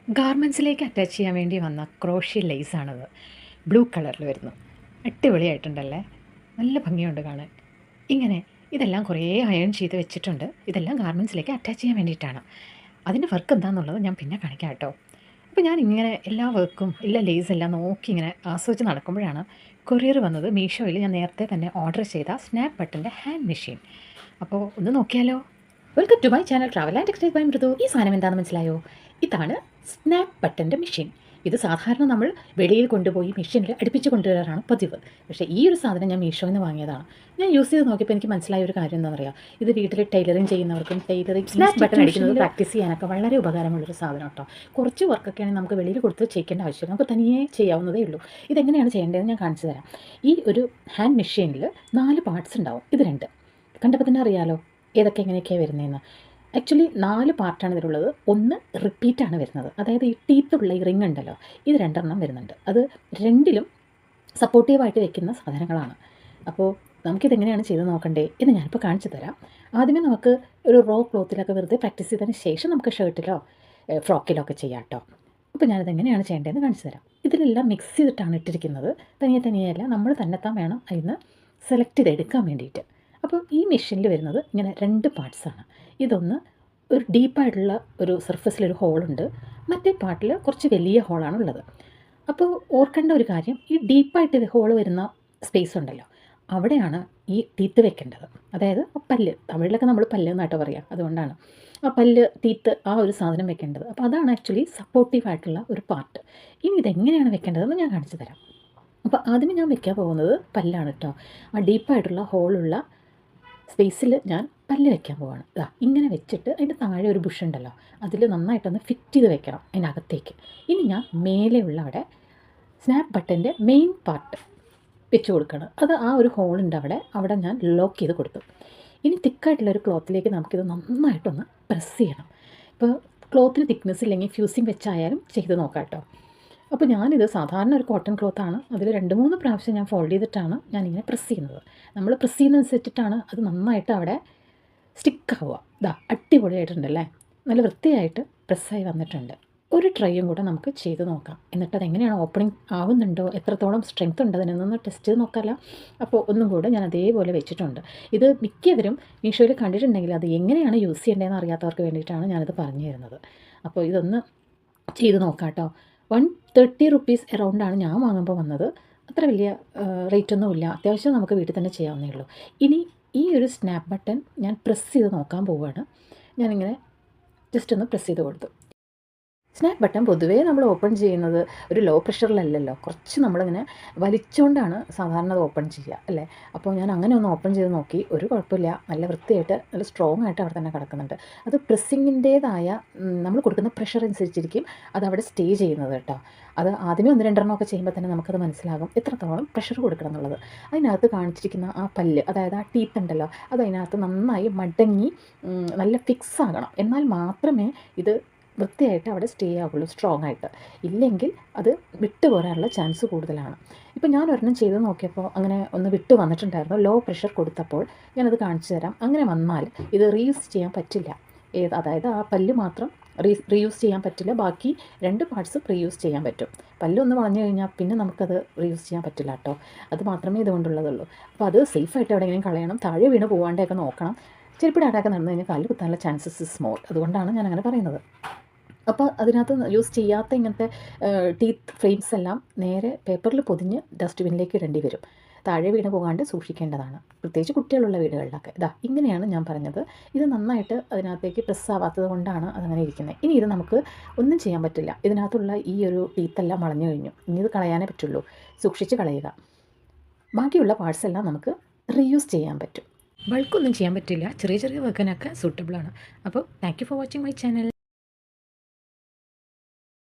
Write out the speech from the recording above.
ഗാർമെൻസിലേക്ക് attach ചെയ്യാൻ വേണ്ടി വന്ന ക്രോഷ്യ ലേസാണത്. ബ്ലൂ കളറിൽ വരുന്നു. അടിപൊളിയായിട്ടുണ്ടല്ലേ, നല്ല ഭംഗിയുണ്ട് കാണാൻ. ഇങ്ങനെ ഇതെല്ലാം കുറേ അയൺ ചെയ്ത് വെച്ചിട്ടുണ്ട്. ഇതെല്ലാം ഗാർമെൻസിലേക്ക് അറ്റാച്ച് ചെയ്യാൻ വേണ്ടിയിട്ടാണ്. അതിൻ്റെ വർക്ക് എന്താണെന്നുള്ളത് ഞാൻ പിന്നെ കാണിക്കാം കേട്ടോ. അപ്പോൾ ഞാൻ ഇങ്ങനെ എല്ലാ വർക്കും എല്ലാ ലേസെല്ലാം നോക്കി ഇങ്ങനെ ആസ്വദിച്ച് നടക്കുമ്പോഴാണ് കൊറിയർ വന്നത്. മീഷോയിൽ ഞാൻ നേരത്തെ തന്നെ ഓർഡർ ചെയ്ത സ്നാപ്പ് ബട്ടൻ്റെ ഹാൻഡ് മെഷീൻ. അപ്പോൾ ഒന്ന് നോക്കിയാലോ. Welcome to my channel travel and textile by Mridu. ഈ സാധനം എന്താണെന്ന് മനസ്സിലായോ? ഇതാണ് സ്നാപ്പ് ബട്ടൻ്റെ മെഷീൻ. ഇത് സാധാരണ നമ്മൾ വെളിയിൽ കൊണ്ടുപോയി മെഷീനിൽ അടുപ്പിച്ച് കൊണ്ടുവരാറാണ് പതിവ്. പക്ഷേ ഈ ഒരു സാധനം ഞാൻ മീഷോയിൽ നിന്ന് വാങ്ങിയതാണ്. ഞാൻ യൂസ് ചെയ്ത് നോക്കിയപ്പോൾ എനിക്ക് മനസ്സിലായ ഒരു കാര്യം എന്താണെന്ന് അറിയാം. ഇത് വീട്ടിൽ ടൈലറിങ് ചെയ്യുന്നവർക്കും സ്നാപ്പ് ബട്ടൺ അടിക്കുന്നത് പ്രാക്ടീസ് ചെയ്യാനൊക്കെ വളരെ ഉപകാരമുള്ളൊരു സാധനം കേട്ടോ. കുറച്ച് വർക്കൊക്കെയാണെങ്കിൽ നമുക്ക് വെളിയിൽ കൊടുത്ത് ചെയ്യേണ്ട ആവശ്യമില്ല, നമുക്ക് തനിയെ ചെയ്യാവുന്നതേ ഉള്ളൂ. ഇതെങ്ങനെയാണ് ചെയ്യേണ്ടതെന്ന് ഞാൻ കാണിച്ചു തരാം. ഈ ഒരു ഹാൻഡ് മെഷീനിൽ 4 പാർട്സ് ഉണ്ടാവും. ഇത് 2 കണ്ടപ്പോൾ തന്നെ അറിയാലോ ഏതൊക്കെ എങ്ങനെയൊക്കെയാണ് വരുന്നതെന്ന്. ആക്ച്വലി 4 പാർട്ടാണ് ഇതിലുള്ളത്. 1 റിപ്പീറ്റാണ് വരുന്നത്, അതായത് ഈ ടീത്തുള്ള ഈ റിങ് ഉണ്ടല്ലോ, ഇത് 2 വരുന്നുണ്ട്. അത് 2ലും സപ്പോർട്ടീവായിട്ട് വെക്കുന്ന സാധനങ്ങളാണ്. അപ്പോൾ നമുക്കിതെങ്ങനെയാണ് ചെയ്ത് നോക്കണ്ടേ എന്ന് ഞാനിപ്പോൾ കാണിച്ചു തരാം. ആദ്യമേ നമുക്ക് ഒരു റോ ക്ലോത്തിലൊക്കെ വെറുതെ പ്രാക്ടീസ് ചെയ്തതിന് ശേഷം നമുക്ക് ഷർട്ടിലോ ഫ്രോക്കിലോ ഒക്കെ ചെയ്യാം കേട്ടോ. അപ്പോൾ ഞാനിതെങ്ങനെയാണ് ചെയ്യേണ്ടതെന്ന് കാണിച്ചു തരാം. ഇതിലെല്ലാം മിക്സ് ചെയ്തിട്ടാണ് ഇട്ടിരിക്കുന്നത്. തനിയെയല്ല, നമ്മൾ തന്നെത്താൻ വേണം അതിന് സെലക്ട് ചെയ്തെടുക്കാൻ വേണ്ടിയിട്ട്. അപ്പോൾ ഈ മെഷീനിൽ വരുന്നത് ഇങ്ങനെ 2 പാർട്സാണ്. ഇതൊന്ന് ഒരു ഡീപ്പായിട്ടുള്ള ഒരു സർഫസിലൊരു ഹോളുണ്ട്, മറ്റേ പാർട്ടിൽ കുറച്ച് വലിയ ഹോളാണുള്ളത്. അപ്പോൾ ഓർക്കേണ്ട ഒരു കാര്യം, ഈ ഡീപ്പായിട്ട് ഹോൾ വരുന്ന സ്പേസ് ഉണ്ടല്ലോ, അവിടെയാണ് ഈ ടീത്ത് വെക്കേണ്ടത്. അതായത് പല്ല്, തമിഴിലൊക്കെ നമ്മൾ പല്ല് എന്നാട്ടോ പറയുക, അതുകൊണ്ടാണ് ആ പല്ല് ടീത്ത് ആ ഒരു സാധനം വെക്കേണ്ടത്. അപ്പോൾ അതാണ് ആക്ച്വലി സപ്പോർട്ടീവായിട്ടുള്ള ഒരു പാർട്ട്. ഇനി ഇതെങ്ങനെയാണ് വെക്കേണ്ടതെന്ന് ഞാൻ കാണിച്ചു തരാം. അപ്പോൾ ആദ്യമേ ഞാൻ വെക്കാൻ പോകുന്നത് പല്ലാണ് കേട്ടോ. ആ ഡീപ്പായിട്ടുള്ള ഹോളുള്ള സ്പേസിൽ ഞാൻ പല്ല് വെക്കാൻ പോവാണ്. ഇങ്ങനെ വെച്ചിട്ട് അതിൻ്റെ താഴെ ഒരു ബുഷ് ഉണ്ടല്ലോ, അതിൽ നന്നായിട്ടൊന്ന് ഫിറ്റ് ചെയ്ത് വെക്കണം അതിനകത്തേക്ക്. ഇനി ഞാൻ മേലെയുള്ള അവിടെ സ്നാപ്പ് ബട്ടൻ്റെ മെയിൻ പാർട്ട് വെച്ച് കൊടുക്കണം. അത് ആ ഒരു ഹോളുണ്ട് അവിടെ ഞാൻ ലോക്ക് ചെയ്ത് കൊടുത്തു. ഇനി തിക്കായിട്ടുള്ളൊരു ക്ലോത്തിലേക്ക് നമുക്കിത് നന്നായിട്ടൊന്ന് പ്രസ് ചെയ്യണം. ഇപ്പോൾ ക്ലോത്തിന് തിക്നെസ് ഇല്ലെങ്കിൽ ഫ്യൂസിങ് വെച്ചായാലും ചെയ്ത് നോക്കാം കേട്ടോ. അപ്പോൾ ഞാനിത് സാധാരണ ഒരു കോട്ടൺ ക്ലോത്താണ്, അതിൽ 2-3 പ്രാവശ്യം ഞാൻ ഫോൾഡ് ചെയ്തിട്ടാണ് ഞാനിങ്ങനെ പ്രസ് ചെയ്യുന്നത്. നമ്മൾ പ്രസ് ചെയ്യുന്നതനുസരിച്ചിട്ടാണ് അത് നന്നായിട്ട് അവിടെ സ്റ്റിക്കാവുക. അടിപൊളിയായിട്ടുണ്ടല്ലേ, നല്ല വൃത്തിയായിട്ട് പ്രസ്സായി വന്നിട്ടുണ്ട്. ഒരു ട്രൈയും കൂടെ നമുക്ക് ചെയ്ത് നോക്കാം. എന്നിട്ട് അതെങ്ങനെയാണ് ഓപ്പണിംഗ് ആവുന്നുണ്ടോ, എത്രത്തോളം സ്ട്രെങ്ത് ഉണ്ട് അതിനൊന്ന് ടെസ്റ്റ് ചെയ്ത് നോക്കാമല്ലോ. അപ്പോൾ ഒന്നും കൂടെ ഞാൻ അതേപോലെ വെച്ചിട്ടുണ്ട്. ഇത് മിക്കവരും മീഷോയിൽ കണ്ടിട്ടുണ്ടെങ്കിൽ അത് എങ്ങനെയാണ് യൂസ് ചെയ്യേണ്ടതെന്ന് അറിയാത്തവർക്ക് വേണ്ടിയിട്ടാണ് ഞാനിത് പറഞ്ഞു തരുന്നത്. അപ്പോൾ ഇതൊന്ന് ചെയ്ത് നോക്കാം കേട്ടോ. 130 റുപ്പീസ് അറൗണ്ടാണ് ഞാൻ വാങ്ങുമ്പോൾ വന്നത്. അത്ര വലിയ റേറ്റൊന്നുമില്ല, അത്യാവശ്യം നമുക്ക് വീട്ടിൽ തന്നെ ചെയ്യാവുന്നേ ഉള്ളൂ. ഇനി ഈ ഒരു സ്നാപ്പ് ബട്ടൺ ഞാൻ പ്രസ് ചെയ്ത് നോക്കാൻ പോവുകയാണ്. ഞാനിങ്ങനെ ജസ്റ്റ് ഒന്ന് പ്രസ് ചെയ്ത് കൊടുത്തു. സ്നാപ്പ് ബട്ടൺ പൊതുവേ നമ്മൾ ഓപ്പൺ ചെയ്യുന്നത് ഒരു ലോ പ്രഷറിലല്ലല്ലോ, കുറച്ച് നമ്മളിങ്ങനെ വലിച്ചുകൊണ്ടാണ് സാധാരണ അത് ഓപ്പൺ ചെയ്യുക അല്ലേ. അപ്പോൾ ഞാൻ അങ്ങനെ ഒന്ന് ഓപ്പൺ ചെയ്ത് നോക്കി, ഒരു കുഴപ്പമില്ല, നല്ല വൃത്തിയായിട്ട് നല്ല സ്ട്രോങ് ആയിട്ട് അവിടെ തന്നെ കിടക്കുന്നുണ്ട്. അത് പ്രസ്സിങ്ങിൻ്റേതായ നമ്മൾ കൊടുക്കുന്ന പ്രഷർ അനുസരിച്ചിരിക്കും അതവിടെ സ്റ്റേ ചെയ്യുന്നത് കേട്ടോ. അത് ആദ്യമേ 1-2 ഒക്കെ ചെയ്യുമ്പോൾ തന്നെ നമുക്കത് മനസ്സിലാകും എത്രത്തോളം പ്രഷർ കൊടുക്കണം എന്നുള്ളത്. അതിനകത്ത് കാണിച്ചിരിക്കുന്ന ആ പല്ല്, അതായത് ആ ടീത്ത് ഉണ്ടല്ലോ, അത് അതിനകത്ത് നന്നായി മടങ്ങി നല്ല ഫിക്സ് ആകണം. എന്നാൽ മാത്രമേ ഇത് വൃത്തിയായിട്ട് അവിടെ സ്റ്റേ ആവുള്ളൂ, സ്ട്രോങ് ആയിട്ട്. ഇല്ലെങ്കിൽ അത് വിട്ടു പോരാനുള്ള ചാൻസ് കൂടുതലാണ്. ഇപ്പോൾ ഞാൻ ഒരെണ്ണം ചെയ്ത് നോക്കിയപ്പോൾ അങ്ങനെ ഒന്ന് വിട്ടു വന്നിട്ടുണ്ടായിരുന്നു. ലോ പ്രഷർ കൊടുത്തപ്പോൾ ഞാനത് കാണിച്ചു തരാം. അങ്ങനെ വന്നാൽ ഇത് റീയൂസ് ചെയ്യാൻ പറ്റില്ല. അതായത് ആ പല്ല് മാത്രം റീയൂസ് ചെയ്യാൻ പറ്റില്ല, ബാക്കി 2 പാർട്സ് റീയൂസ് ചെയ്യാൻ പറ്റും. പല്ലൊന്ന് വളഞ്ഞു കഴിഞ്ഞാൽ പിന്നെ നമുക്കത് റീയൂസ് ചെയ്യാൻ പറ്റില്ല കേട്ടോ. അത് മാത്രമേ ഇതുകൊണ്ടുള്ളതുള്ളൂ. അപ്പോൾ അത് സേഫായിട്ട് എവിടെയെങ്കിലും കളയണം, താഴെ വീണ് പോകാണ്ടൊക്കെ നോക്കണം. ചെരുപ്പിടാനൊക്കെ നടന്നു കഴിഞ്ഞാൽ കാല് കുത്താനുള്ള ചാൻസസ് സ്മോൾ, അതുകൊണ്ടാണ് ഞാൻ അങ്ങനെ പറയുന്നത്. അപ്പോൾ അതിനകത്ത് യൂസ് ചെയ്യാത്ത ഇങ്ങനത്തെ ടീത്ത് ഫ്രെയിംസ് എല്ലാം നേരെ പേപ്പറിൽ പൊതിഞ്ഞ് ഡസ്റ്റ്ബിന്നിലേക്ക് ഇടേണ്ടി വരും. താഴെ വീണ് പോകാണ്ട് സൂക്ഷിക്കേണ്ടതാണ്, പ്രത്യേകിച്ച് കുട്ടികളുള്ള വീടുകളിലൊക്കെ. ഇങ്ങനെയാണ് ഞാൻ പറഞ്ഞത്. ഇത് നന്നായിട്ട് അതിനകത്തേക്ക് പ്രസ് ആവാത്തത് കൊണ്ടാണ് അതങ്ങനെ ഇരിക്കുന്നത്. ഇനി ഇത് നമുക്ക് ഒന്നും ചെയ്യാൻ പറ്റില്ല, ഇതിനകത്തുള്ള ഈ ഒരു ടീത്തെല്ലാം വളഞ്ഞു കഴിഞ്ഞു. ഇനി ഇത് കളയാനേ പറ്റുള്ളൂ, സൂക്ഷിച്ച് കളയുക. ബാക്കിയുള്ള പാർട്സ് എല്ലാം നമുക്ക് റീയൂസ് ചെയ്യാൻ പറ്റും. ബൾക്കൊന്നും ചെയ്യാൻ പറ്റില്ല, ചെറിയ ചെറിയ വർക്കിനൊക്കെ സൂട്ടബിളാണ്. അപ്പോൾ thank you for watching my channel.